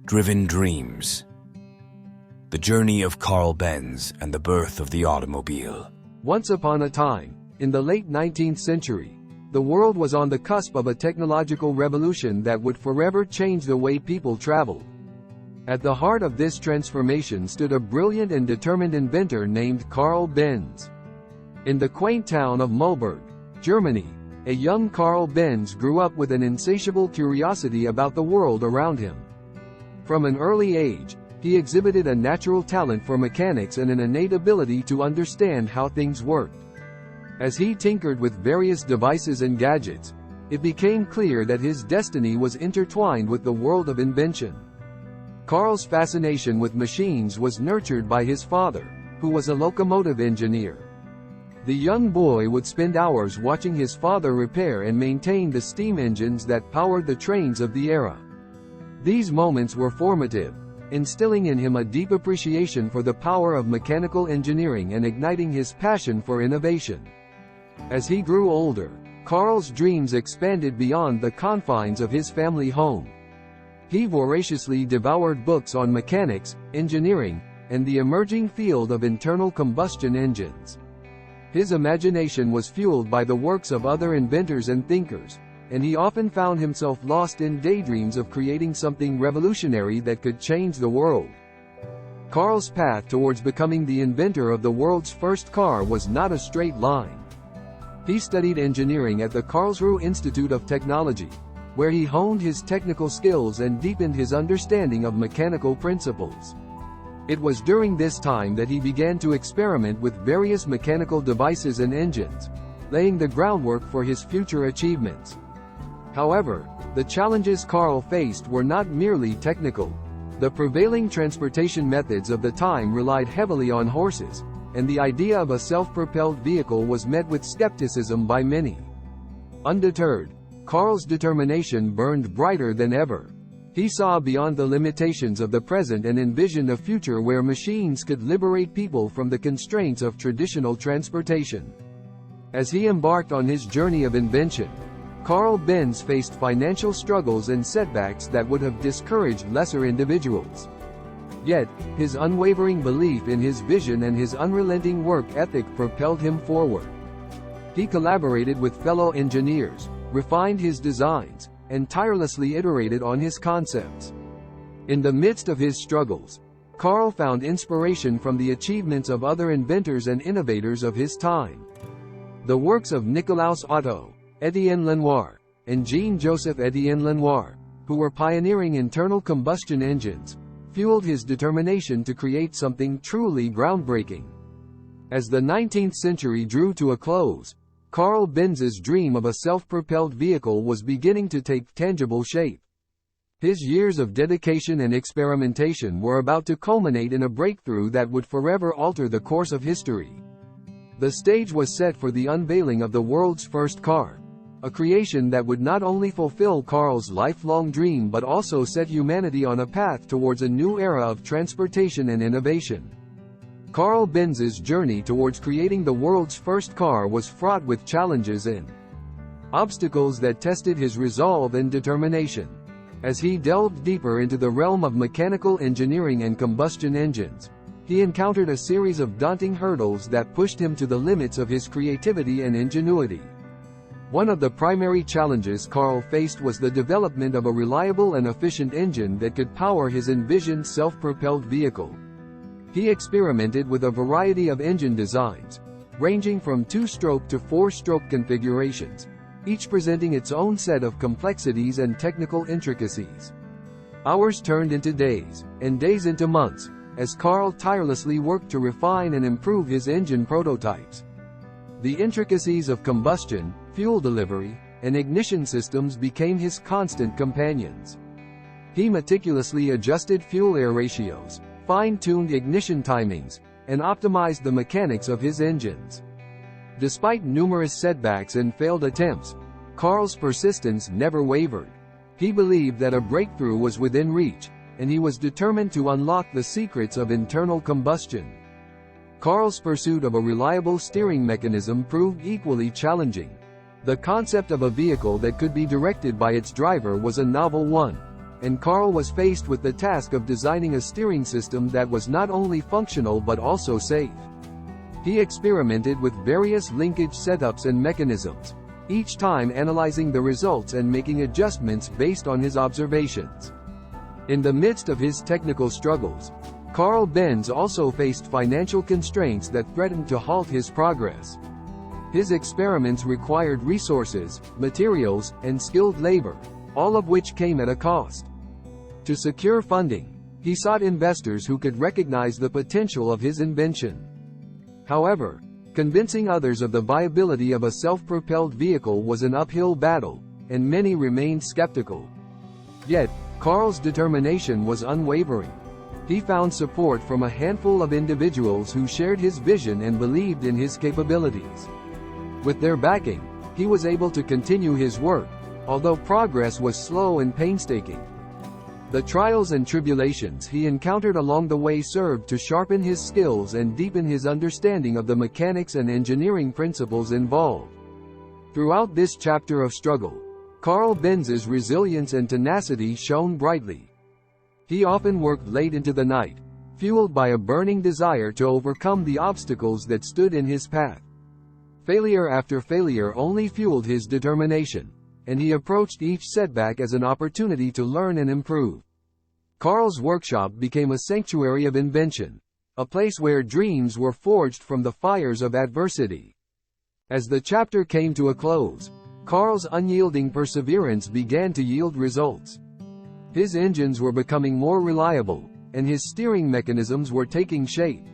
Driven Dreams. The journey of Karl Benz and the birth of the automobile. Once upon a time, in the late 19th century, the world was on the cusp of a technological revolution that would forever change the way people traveled. At the heart of this transformation stood a brilliant and determined inventor named Karl Benz. In the quaint town of Mühlberg, Germany, a young Karl Benz grew up with an insatiable curiosity about the world around him. From an early age, he exhibited a natural talent for mechanics and an innate ability to understand how things worked. As he tinkered with various devices and gadgets, it became clear that his destiny was intertwined with the world of invention. Karl's fascination with machines was nurtured by his father, who was a locomotive engineer. The young boy would spend hours watching his father repair and maintain the steam engines that powered the trains of the era. These moments were formative, instilling in him a deep appreciation for the power of mechanical engineering and igniting his passion for innovation. As he grew older, Karl's dreams expanded beyond the confines of his family home. He voraciously devoured books on mechanics, engineering, and the emerging field of internal combustion engines. His imagination was fueled by the works of other inventors and thinkers, and he often found himself lost in daydreams of creating something revolutionary that could change the world. Karl's path towards becoming the inventor of the world's first car was not a straight line. He studied engineering at the Karlsruhe Institute of Technology, where he honed his technical skills and deepened his understanding of mechanical principles. It was during this time that he began to experiment with various mechanical devices and engines, laying the groundwork for his future achievements. However, the challenges Karl faced were not merely technical. The prevailing transportation methods of the time relied heavily on horses, and the idea of a self-propelled vehicle was met with skepticism by many. Undeterred, Karl's determination burned brighter than ever. He saw beyond the limitations of the present and envisioned a future where machines could liberate people from the constraints of traditional transportation. As he embarked on his journey of invention, Karl Benz faced financial struggles and setbacks that would have discouraged lesser individuals. Yet, his unwavering belief in his vision and his unrelenting work ethic propelled him forward. He collaborated with fellow engineers, refined his designs, and tirelessly iterated on his concepts. In the midst of his struggles, Karl found inspiration from the achievements of other inventors and innovators of his time. The works of Nicolaus Otto, Étienne Lenoir, and Jean-Joseph Étienne Lenoir, who were pioneering internal combustion engines, fueled his determination to create something truly groundbreaking. As the 19th century drew to a close, Karl Benz's dream of a self-propelled vehicle was beginning to take tangible shape. His years of dedication and experimentation were about to culminate in a breakthrough that would forever alter the course of history. The stage was set for the unveiling of the world's first car, a creation that would not only fulfill Karl's lifelong dream but also set humanity on a path towards a new era of transportation and innovation. Karl Benz's journey towards creating the world's first car was fraught with challenges and obstacles that tested his resolve and determination. As he delved deeper into the realm of mechanical engineering and combustion engines, he encountered a series of daunting hurdles that pushed him to the limits of his creativity and ingenuity. One of the primary challenges Karl faced was the development of a reliable and efficient engine that could power his envisioned self-propelled vehicle. He experimented with a variety of engine designs, ranging from 2-stroke to 4-stroke configurations, each presenting its own set of complexities and technical intricacies. Hours turned into days, and days into months, as Karl tirelessly worked to refine and improve his engine prototypes. The intricacies of combustion, fuel delivery, and ignition systems became his constant companions. He meticulously adjusted fuel-air ratios, fine-tuned ignition timings, and optimized the mechanics of his engines. Despite numerous setbacks and failed attempts, Karl's persistence never wavered. He believed that a breakthrough was within reach, and he was determined to unlock the secrets of internal combustion. Karl's pursuit of a reliable steering mechanism proved equally challenging. The concept of a vehicle that could be directed by its driver was a novel one. and Karl was faced with the task of designing a steering system that was not only functional but also safe. He experimented with various linkage setups and mechanisms, each time analyzing the results and making adjustments based on his observations. In the midst of his technical struggles, Karl Benz also faced financial constraints that threatened to halt his progress. His experiments required resources, materials, and skilled labor, all of which came at a cost. To secure funding, he sought investors who could recognize the potential of his invention. However, convincing others of the viability of a self-propelled vehicle was an uphill battle, and many remained skeptical. Yet, Karl's determination was unwavering. He found support from a handful of individuals who shared his vision and believed in his capabilities. With their backing, he was able to continue his work, although progress was slow and painstaking. The trials and tribulations he encountered along the way served to sharpen his skills and deepen his understanding of the mechanics and engineering principles involved. Throughout this chapter of struggle, Karl Benz's resilience and tenacity shone brightly. He often worked late into the night, fueled by a burning desire to overcome the obstacles that stood in his path. Failure after failure only fueled his determination, and he approached each setback as an opportunity to learn and improve. Karl's workshop became a sanctuary of invention, a place where dreams were forged from the fires of adversity. As the chapter came to a close, Karl's unyielding perseverance began to yield results. His engines were becoming more reliable, and his steering mechanisms were taking shape.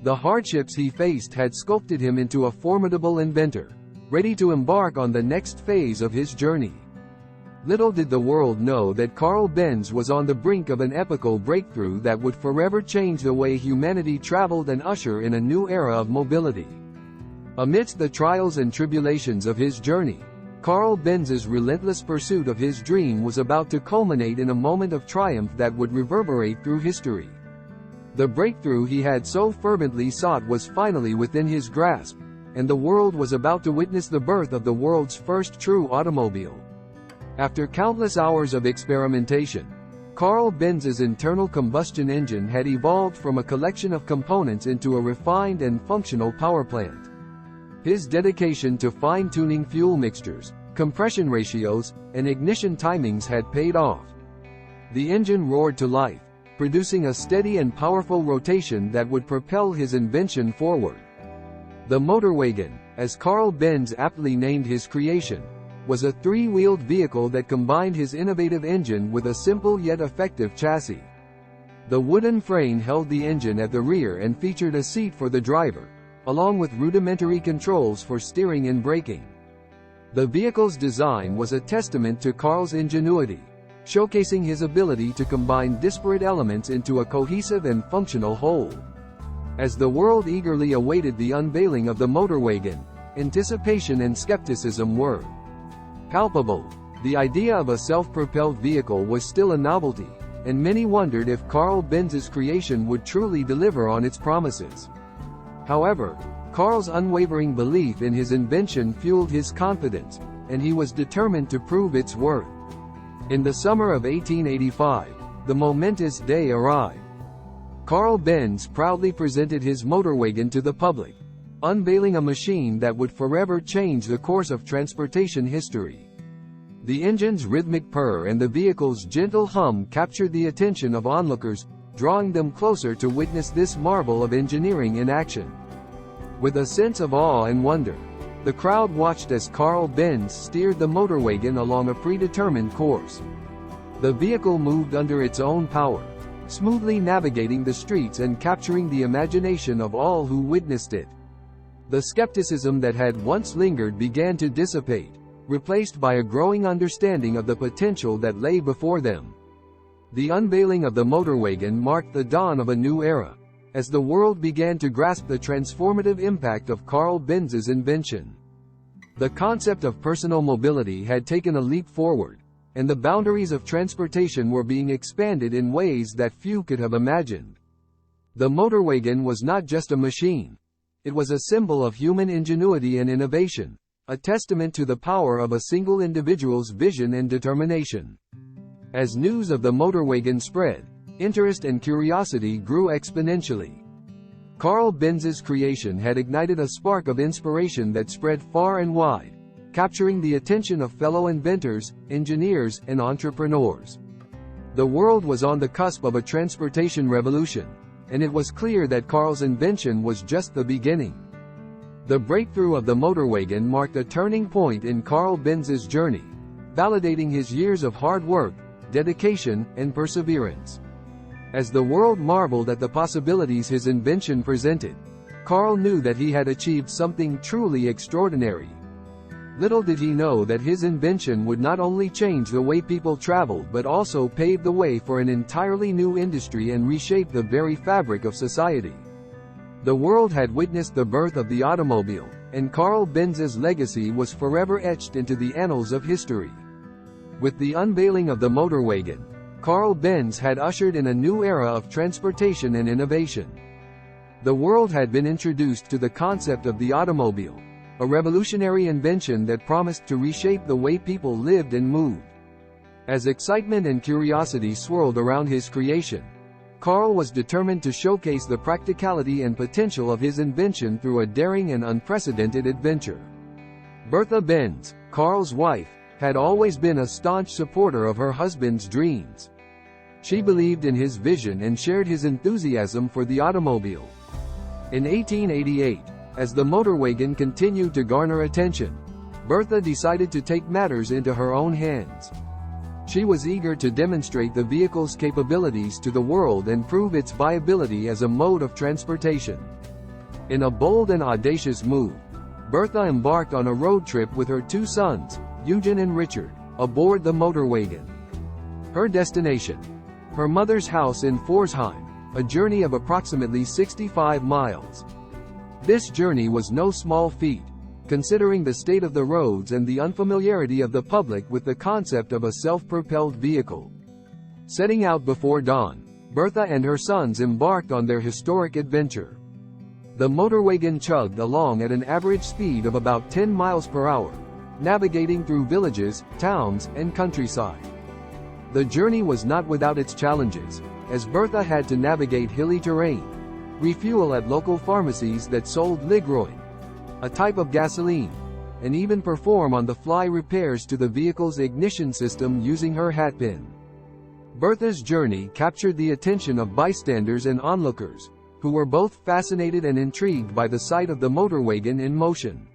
The hardships he faced had sculpted him into a formidable inventor, ready to embark on the next phase of his journey. Little did the world know that Karl Benz was on the brink of an epochal breakthrough that would forever change the way humanity traveled and usher in a new era of mobility. Amidst the trials and tribulations of his journey, Karl Benz's relentless pursuit of his dream was about to culminate in a moment of triumph that would reverberate through history. The breakthrough he had so fervently sought was finally within his grasp, and the world was about to witness the birth of the world's first true automobile. After countless hours of experimentation, Karl Benz's internal combustion engine had evolved from a collection of components into a refined and functional power plant. His dedication to fine-tuning fuel mixtures, compression ratios, and ignition timings had paid off. The engine roared to life, producing a steady and powerful rotation that would propel his invention forward. The Motorwagen, as Karl Benz aptly named his creation, was a three-wheeled vehicle that combined his innovative engine with a simple yet effective chassis. The wooden frame held the engine at the rear and featured a seat for the driver, along with rudimentary controls for steering and braking. The vehicle's design was a testament to Karl's ingenuity, showcasing his ability to combine disparate elements into a cohesive and functional whole. As the world eagerly awaited the unveiling of the Motorwagen, anticipation and skepticism were palpable. The idea of a self-propelled vehicle was still a novelty, and many wondered if Karl Benz's creation would truly deliver on its promises. However, Karl's unwavering belief in his invention fueled his confidence, and he was determined to prove its worth. In the summer of 1885, the momentous day arrived. Karl Benz proudly presented his Motorwagen to the public, unveiling a machine that would forever change the course of transportation history. The engine's rhythmic purr and the vehicle's gentle hum captured the attention of onlookers, drawing them closer to witness this marvel of engineering in action. With a sense of awe and wonder, the crowd watched as Karl Benz steered the Motorwagen along a predetermined course. The vehicle moved under its own power, smoothly navigating the streets and capturing the imagination of all who witnessed it. The skepticism that had once lingered began to dissipate, replaced by a growing understanding of the potential that lay before them. The unveiling of the Motorwagen marked the dawn of a new era, as the world began to grasp the transformative impact of Karl Benz's invention. The concept of personal mobility had taken a leap forward, and the boundaries of transportation were being expanded in ways that few could have imagined. The Motorwagen was not just a machine. It was a symbol of human ingenuity and innovation, a testament to the power of a single individual's vision and determination. As news of the Motorwagen spread, interest and curiosity grew exponentially. Karl Benz's creation had ignited a spark of inspiration that spread far and wide, capturing the attention of fellow inventors, engineers, and entrepreneurs. The world was on the cusp of a transportation revolution, and it was clear that Karl's invention was just the beginning. The breakthrough of the Motorwagen marked a turning point in Karl Benz's journey, validating his years of hard work, dedication, and perseverance. As the world marveled at the possibilities his invention presented, Karl knew that he had achieved something truly extraordinary. Little did he know that his invention would not only change the way people traveled but also pave the way for an entirely new industry and reshape the very fabric of society. The world had witnessed the birth of the automobile, and Karl Benz's legacy was forever etched into the annals of history. With the unveiling of the Motorwagen, Karl Benz had ushered in a new era of transportation and innovation. The world had been introduced to the concept of the automobile, a revolutionary invention that promised to reshape the way people lived and moved. As excitement and curiosity swirled around his creation, Karl was determined to showcase the practicality and potential of his invention through a daring and unprecedented adventure. Bertha Benz, Karl's wife, had always been a staunch supporter of her husband's dreams. She believed in his vision and shared his enthusiasm for the automobile. In 1888, as the Motorwagen continued to garner attention, Bertha decided to take matters into her own hands. She was eager to demonstrate the vehicle's capabilities to the world and prove its viability as a mode of transportation. In a bold and audacious move, Bertha embarked on a road trip with her two sons, Eugen and Richard, aboard the Motorwagen. Her destination: her mother's house in Pforzheim, a journey of approximately 65 miles. This journey was no small feat, considering the state of the roads and the unfamiliarity of the public with the concept of a self-propelled vehicle. Setting out before dawn, Bertha and her sons embarked on their historic adventure. The Motorwagen chugged along at an average speed of about 10 miles per hour, navigating through villages, towns, and countryside. The journey was not without its challenges, as Bertha had to navigate hilly terrain, refuel at local pharmacies that sold Ligroin, a type of gasoline, and even perform on-the-fly repairs to the vehicle's ignition system using her hatpin. Bertha's journey captured the attention of bystanders and onlookers, who were both fascinated and intrigued by the sight of the Motorwagen in motion.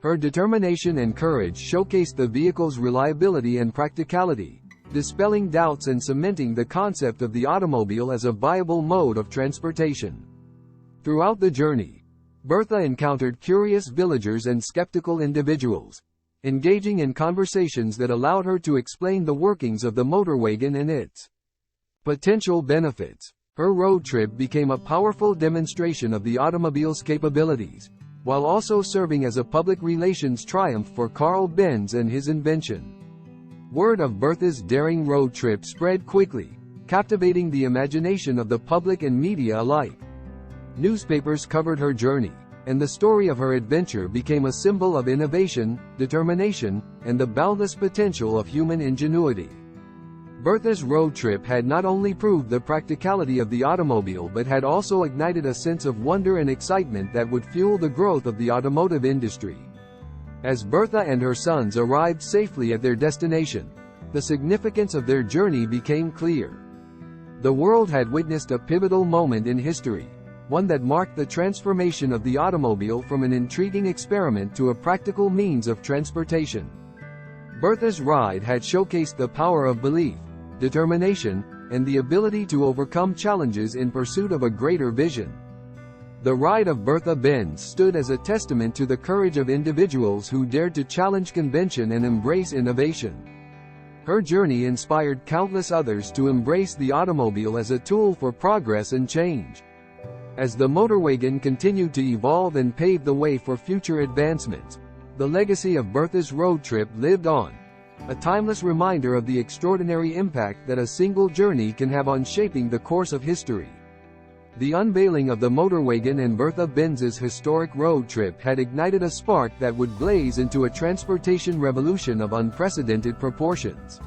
Her determination and courage showcased the vehicle's reliability and practicality, dispelling doubts and cementing the concept of the automobile as a viable mode of transportation. Throughout the journey, Bertha encountered curious villagers and skeptical individuals, engaging in conversations that allowed her to explain the workings of the Motorwagen and its potential benefits. Her road trip became a powerful demonstration of the automobile's capabilities, while also serving as a public relations triumph for Karl Benz and his invention. Word of Bertha's daring road trip spread quickly, captivating the imagination of the public and media alike. Newspapers covered her journey, and the story of her adventure became a symbol of innovation, determination, and the boundless potential of human ingenuity. Bertha's road trip had not only proved the practicality of the automobile but had also ignited a sense of wonder and excitement that would fuel the growth of the automotive industry. As Bertha and her sons arrived safely at their destination, the significance of their journey became clear. The world had witnessed a pivotal moment in history, one that marked the transformation of the automobile from an intriguing experiment to a practical means of transportation. Bertha's ride had showcased the power of belief, determination, and the ability to overcome challenges in pursuit of a greater vision. The ride of Bertha Benz stood as a testament to the courage of individuals who dared to challenge convention and embrace innovation. Her journey inspired countless others to embrace the automobile as a tool for progress and change. As the Motorwagen continued to evolve and pave the way for future advancements, the legacy of Bertha's road trip lived on, a timeless reminder of the extraordinary impact that a single journey can have on shaping the course of history. The unveiling of the Motorwagen and Bertha Benz's historic road trip had ignited a spark that would blaze into a transportation revolution of unprecedented proportions.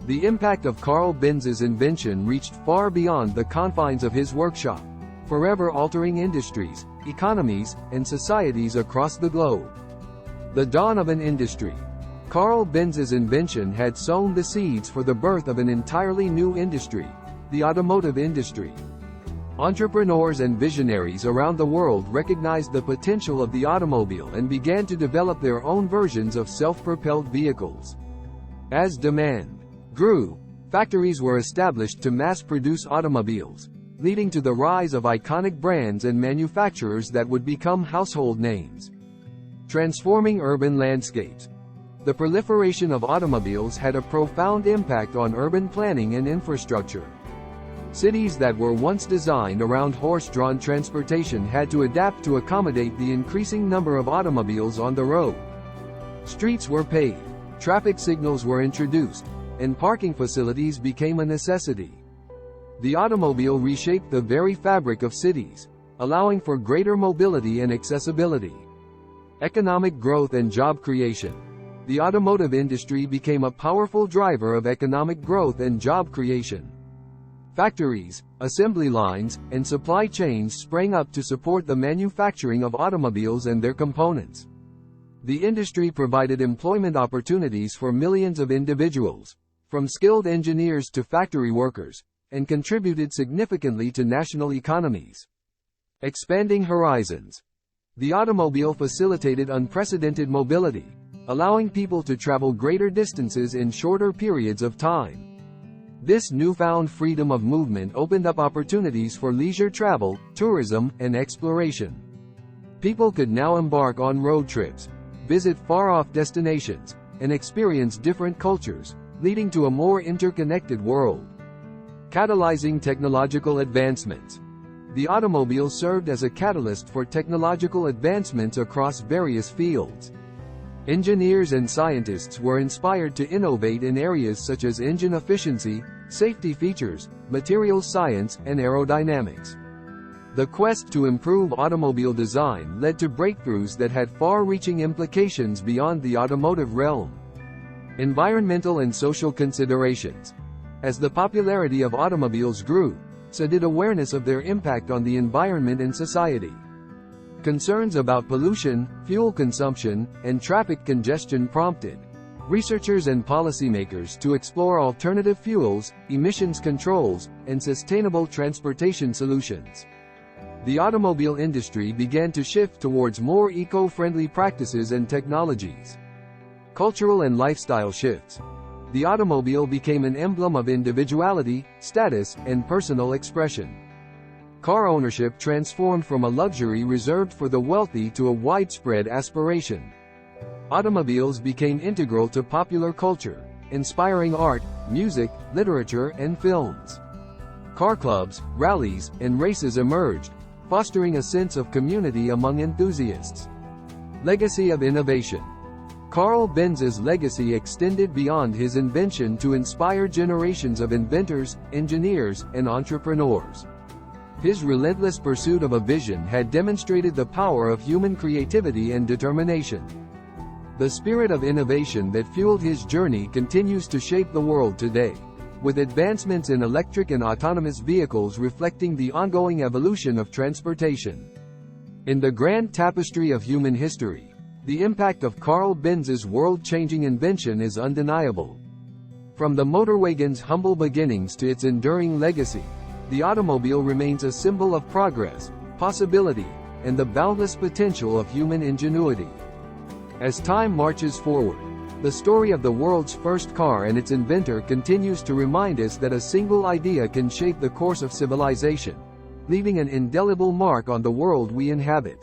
The impact of Karl Benz's invention reached far beyond the confines of his workshop, forever altering industries, economies, and societies across the globe. The dawn of an industry. Karl Benz's invention had sown the seeds for the birth of an entirely new industry, the automotive industry. Entrepreneurs and visionaries around the world recognized the potential of the automobile and began to develop their own versions of self-propelled vehicles. As demand grew, factories were established to mass-produce automobiles, leading to the rise of iconic brands and manufacturers that would become household names. Transforming urban landscapes. The proliferation of automobiles had a profound impact on urban planning and infrastructure. Cities that were once designed around horse-drawn transportation had to adapt to accommodate the increasing number of automobiles on the road. Streets were paved, traffic signals were introduced, and parking facilities became a necessity. The automobile reshaped the very fabric of cities, allowing for greater mobility and accessibility. Economic growth and job creation. The automotive industry became a powerful driver of economic growth and job creation. Factories, assembly lines, and supply chains sprang up to support the manufacturing of automobiles and their components. The industry provided employment opportunities for millions of individuals, from skilled engineers to factory workers, and contributed significantly to national economies. Expanding horizons. The automobile facilitated unprecedented mobility, allowing people to travel greater distances in shorter periods of time. This newfound freedom of movement opened up opportunities for leisure travel, tourism, and exploration. People could now embark on road trips, visit far-off destinations, and experience different cultures, leading to a more interconnected world. Catalyzing technological advancements. The automobile served as a catalyst for technological advancements across various fields. Engineers and scientists were inspired to innovate in areas such as engine efficiency, safety features, materials science, and aerodynamics. The quest to improve automobile design led to breakthroughs that had far-reaching implications beyond the automotive realm. Environmental and social considerations. As the popularity of automobiles grew, so did awareness of their impact on the environment and society. Concerns about pollution, fuel consumption, and traffic congestion prompted researchers and policymakers to explore alternative fuels, emissions controls, and sustainable transportation solutions. The automobile industry began to shift towards more eco-friendly practices and technologies. Cultural and lifestyle shifts. The automobile became an emblem of individuality, status, and personal expression. Car ownership transformed from a luxury reserved for the wealthy to a widespread aspiration. Automobiles became integral to popular culture, inspiring art, music, literature, and films. Car clubs, rallies, and races emerged, fostering a sense of community among enthusiasts. Legacy of innovation. Karl Benz's legacy extended beyond his invention to inspire generations of inventors, engineers, and entrepreneurs. His relentless pursuit of a vision had demonstrated the power of human creativity and determination. The spirit of innovation that fueled his journey continues to shape the world today, with advancements in electric and autonomous vehicles reflecting the ongoing evolution of transportation. In the grand tapestry of human history, the impact of Karl Benz's world-changing invention is undeniable. From the Motorwagen's humble beginnings to its enduring legacy, the automobile remains a symbol of progress, possibility, and the boundless potential of human ingenuity. As time marches forward, the story of the world's first car and its inventor continues to remind us that a single idea can shape the course of civilization, leaving an indelible mark on the world we inhabit.